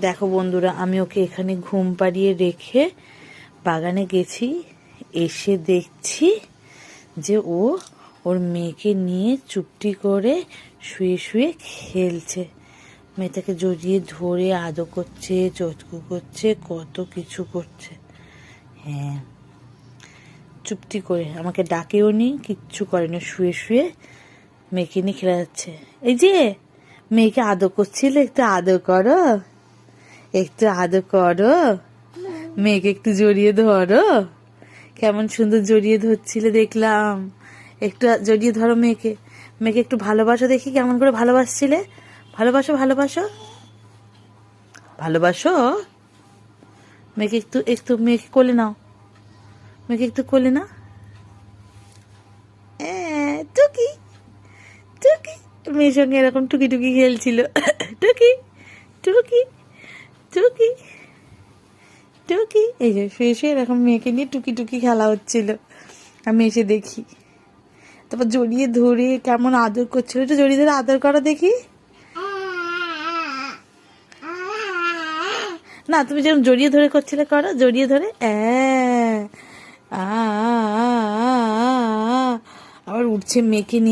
দেখো বন্ধুরা, আমি ওকে এখানে ঘুম পাড়িয়ে রেখে বাগানে গেছি। এসে দেখছি যে ও ওর মেয়েকে নিয়ে চুপটি করে শুয়ে শুয়ে খেলছে। মেয়েটাকে জড়িয়ে ধরে আদর করছে, চটকু করছে, কত কিছু করছে। হ্যাঁ, চুপটি করে, আমাকে ডাকেও নি, কিচ্ছু করেনি, শুয়ে শুয়ে মেয়েকে নিয়ে খেলা যাচ্ছে। এই যে মেয়েকে আদর করছিল, একটু আদর করো, একটু আদর করো, মেয়েকে একটু জড়িয়ে ধরো। কেমন সুন্দর জড়িয়ে ধরছিলে দেখলাম। একটু জড়িয়ে ধরো মেয়েকে, মেয়েকে একটু ভালোবাসো, দেখি কেমন করে ভালোবাসছিলে। ভালোবাসো, ভালোবাসো, ভালোবাসো মেয়েকে। একটু একটু মেয়েকে কোলে নাও, মেয়েকে একটু কোলে নাও। টুকি টুকি মেয়ের সঙ্গে এরকম টুকি টুকি খেলছিল। টুকি টুকি টুকি টুকি, এই যে শুয়ে শুয়ে এরকম মেয়েকে নিয়ে টুকি টুকি খেলা হচ্ছিল। আমি এসে দেখি, তারপর জড়িয়ে ধরে কেমন আদর করছিল। একটু জড়িয়ে ধরে আদর করো দেখি। না, তুমি যেরকম জড়িয়ে ধরে করছিলে করো, জড়িয়ে ধরে। আবার উঠছে মেয়েকে নিয়ে।